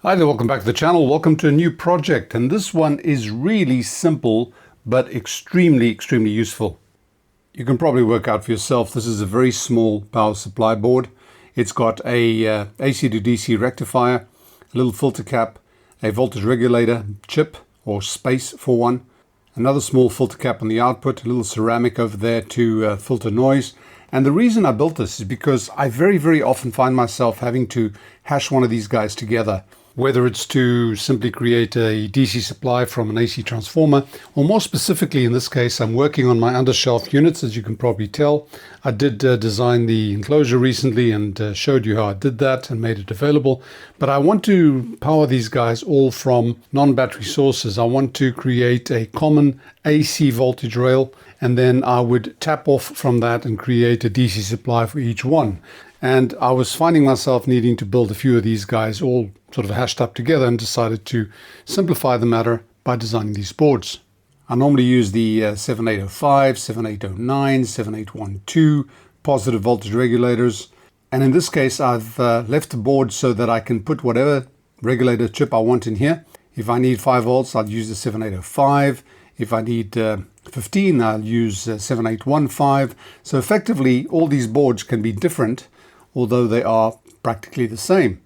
Hi there, welcome back to the channel. Welcome to a new project, and this one is really simple but extremely useful. You can probably work out for yourself. This is a very small power supply board. It's got a AC to DC rectifier, a little filter cap, a voltage regulator chip or space for one, another small filter cap on the output, a little ceramic over there to filter noise. And the reason I built this is because I very often find myself having to hash one of these guys together, whether it's to simply create a DC supply from an AC transformer, or more specifically in this case, I'm working on my undershelf units, as you can probably tell. I did design the enclosure recently and showed you how I did that and made it available. But I want to power these guys all from non-battery sources. I want to create a common AC voltage rail, and then I would tap off from that and create a DC supply for each one. And I was finding myself needing to build a few of these guys all sort of hashed up together, and decided to simplify the matter by designing these boards. I normally use the 7805, 7809, 7812 positive voltage regulators. And in this case, I've left the board so that I can put whatever regulator chip I want in here. If I need 5 volts, I'll use the 7805. If I need 15, I'll use 7815. So effectively, all these boards can be different, although they are practically the same.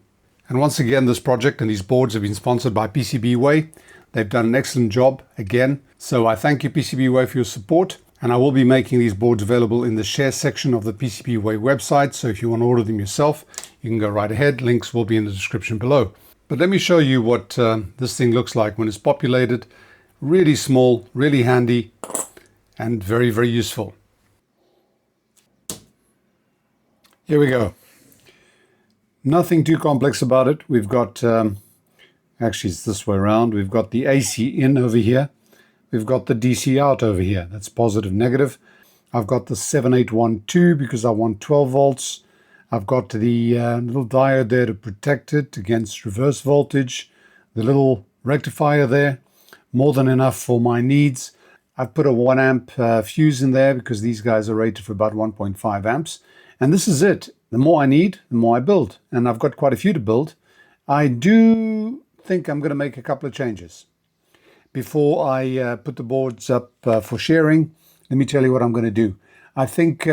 And once again, this project and these boards have been sponsored by PCBWay. They've done an excellent job again. So I thank you, PCBWay, for your support. And I will be making these boards available in the share section of the PCBWay website. So if you want to order them yourself, you can go right ahead. Links will be in the description below. But let me show you what this thing looks like when it's populated. Really small, really handy, and very useful. Here we go. Nothing too complex about it. We've got, actually it's this way around. We've got the AC in over here. We've got the DC out over here. That's positive, negative. I've got the 7812 because I want 12 volts. I've got the little diode there to protect it against reverse voltage. The little rectifier there, more than enough for my needs. I've put a 1 amp fuse in there because these guys are rated for about 1.5 amps. And this is it. The more I need, the more I build. And I've got quite a few to build. I do think I'm going to make a couple of changes. Before I put the boards up for sharing, let me tell you what I'm going to do. I think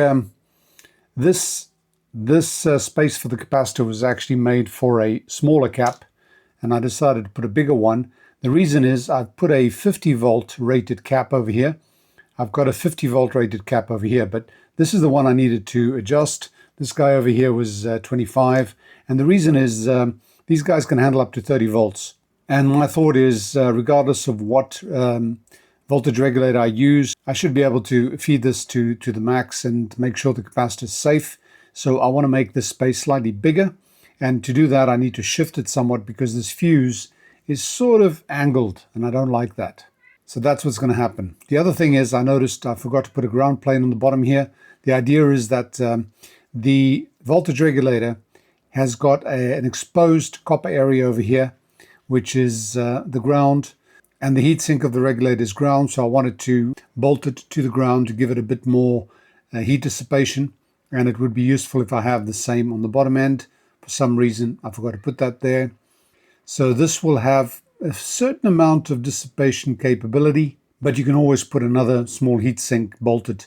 this space for the capacitor was actually made for a smaller cap, and I decided to put a bigger one. The reason is I've put a 50 volt rated cap over here. I've got a 50 volt rated cap over here, but this is the one I needed to adjust. This guy over here was 25, and the reason is these guys can handle up to 30 volts. And my thought is, regardless of what voltage regulator I use, I should be able to feed this to the max and make sure the capacitor is safe. So I want to make this space slightly bigger, and to do that I need to shift it somewhat because this fuse is sort of angled, and I don't like that. So that's what's going to happen. The other thing is, I noticed I forgot to put a ground plane on the bottom here. The idea is that the voltage regulator has got an exposed copper area over here, which is the ground, and the heatsink of the regulator is ground. So I wanted to bolt it to the ground to give it a bit more heat dissipation, and it would be useful if I have the same on the bottom end. For some reason, I forgot to put that there. So this will have a certain amount of dissipation capability, but you can always put another small heatsink bolted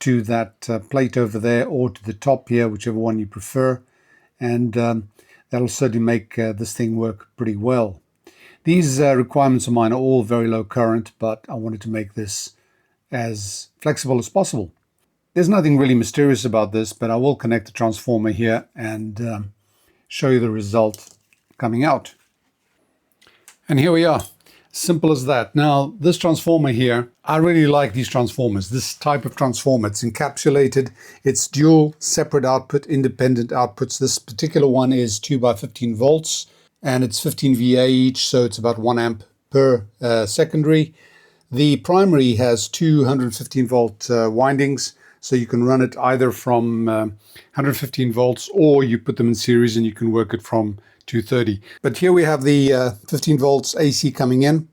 to that plate over there, or to the top here, whichever one you prefer, and that'll certainly make this thing work pretty well. These requirements of mine are all very low current, but I wanted to make this as flexible as possible. There's nothing really mysterious about this, but I will connect the transformer here and show you the result coming out. And here we are. Simple as that. Now, this transformer here, I really like these transformers. This type of transformer, it's encapsulated. It's dual separate output, independent outputs. This particular one is 2x15 volts, and it's 15 VA each, so it's about 1 amp per secondary. The primary has 215 volt windings, so you can run it either from 115 volts, or you put them in series and you can work it from 230. But here we have the 15 volts AC coming in,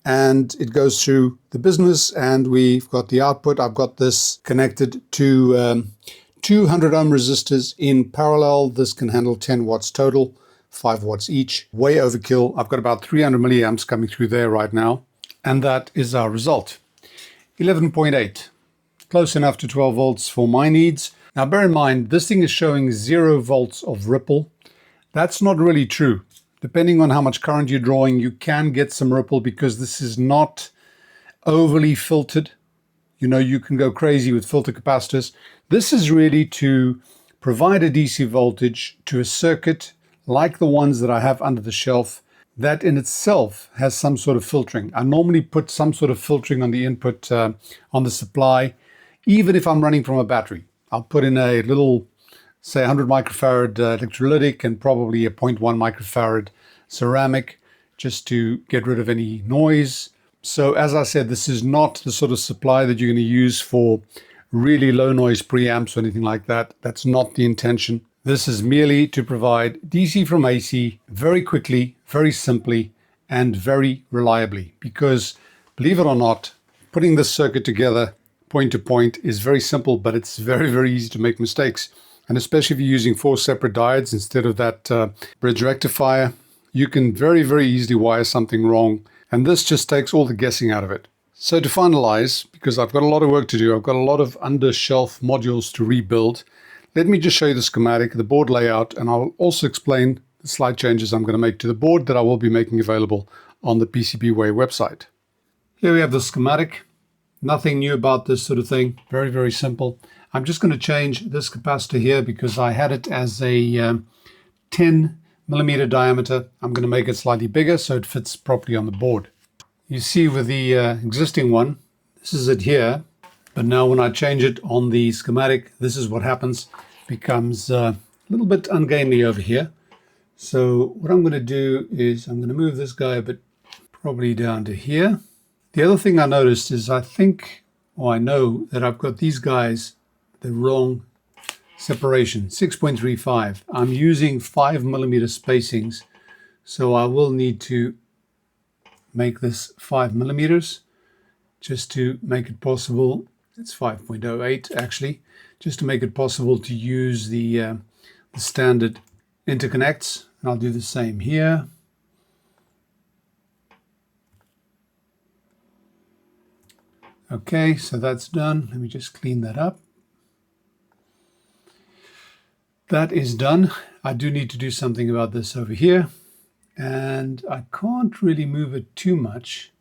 and it goes through the business, and we've got the output. I've got this connected to 200 ohm resistors in parallel. This can handle 10 watts total 5 watts each. Way overkill. I've got about 300 milliamps coming through there right now. And that is our result. 11.8. Close enough to 12 volts for my needs. Now bear in mind, this thing is showing 0 volts of ripple. That's not really true. Depending on how much current you're drawing, you can get some ripple because this is not overly filtered. You know, you can go crazy with filter capacitors. This is really to provide a DC voltage to a circuit like the ones that I have under the shelf that in itself has some sort of filtering. I normally put some sort of filtering on the input, on the supply, even if I'm running from a battery. I'll put in a little, say 100 microfarad electrolytic and probably a 0.1 microfarad ceramic just to get rid of any noise. So as I said, this is not the sort of supply that you're going to use for really low noise preamps or anything like that. That's not the intention. This is merely to provide DC from AC very quickly, very simply, and very reliably. Because believe it or not, putting this circuit together point to point is very simple, but it's very, very easy to make mistakes. And especially if you're using 4 separate diodes instead of that bridge rectifier, you can very, very easily wire something wrong. And this just takes all the guessing out of it. So to finalize, because I've got a lot of work to do, I've got a lot of under-shelf modules to rebuild. Let me just show you the schematic, the board layout, and I'll also explain the slight changes I'm going to make to the board that I will be making available on the PCBWay website. Here we have the schematic. Nothing new about this sort of thing. Very, very simple. I'm just going to change this capacitor here because I had it as a 10 millimeter diameter. I'm going to make it slightly bigger so it fits properly on the board. You see with the existing one, this is it here. But now when I change it on the schematic, this is what happens. It becomes a little bit ungainly over here. So what I'm going to do is I'm going to move this guy a bit, probably down to here. The other thing I noticed is I know that I've got these guys the wrong separation, 6.35. I'm using 5 millimeter spacings, so I will need to make this 5 millimeters just to make it possible. It's 5.08 actually, just to make it possible to use the standard interconnects. And I'll do the same here. Okay, so that's done. Let me just clean that up. That is done. I do need to do something about this over here. And I can't really move it too much.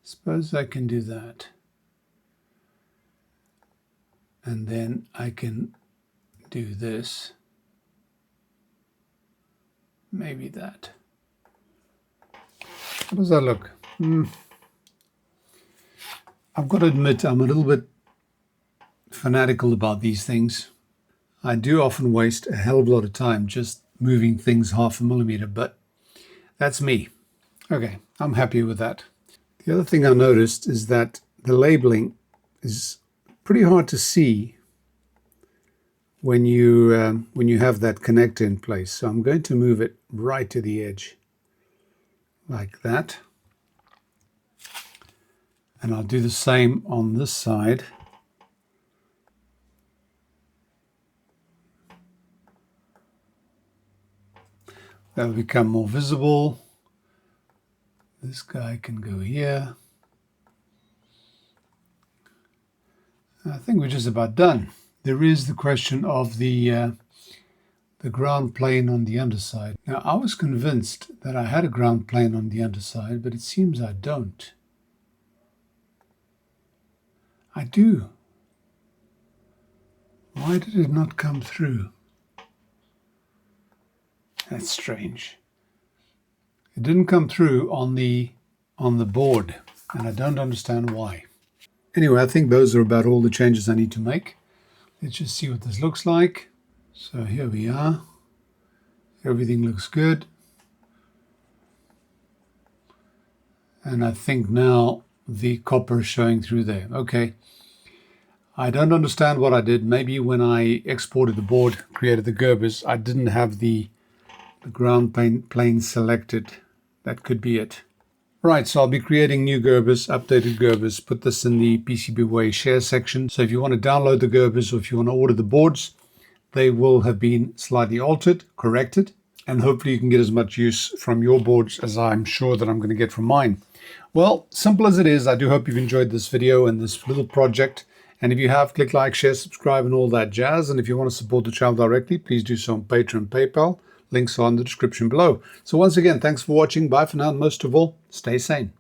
Suppose I can do that. And then I can do this. Maybe that. How does that look? I've got to admit I'm a little bit fanatical about these things. I do often waste a hell of a lot of time just moving things 0.5 millimeter, but that's me. Okay, I'm happy with that. The other thing I noticed is that the labeling is pretty hard to see when you have that connector in place. So I'm going to move it right to the edge like that. And I'll do the same on this side. That'll become more visible. This guy can go here. I think we're just about done. There is the question of the ground plane on the underside. Now, I was convinced that I had a ground plane on the underside, but it seems I don't. I do. Why did it not come through? That's strange. It didn't come through on the board, and I don't understand why. Anyway, I think those are about all the changes I need to make. Let's just see what this looks like. So here we are. Everything looks good. And I think now the copper is showing through there. Okay. I don't understand what I did. Maybe when I exported the board, created the Gerbers, I didn't have the ground plane selected. That could be it. Right, so I'll be creating new Gerbers, updated Gerbers, put this in the PCBWay share section. So if you want to download the Gerbers or if you want to order the boards, they will have been slightly altered, corrected, and hopefully you can get as much use from your boards as I'm sure that I'm going to get from mine. Well, simple as it is, I do hope you've enjoyed this video and this little project. And if you have, click like, share, subscribe, and all that jazz. And if you want to support the channel directly, please do so on Patreon and PayPal. Links are in the description below. So once again, thanks for watching. Bye for now. And most of all, stay sane.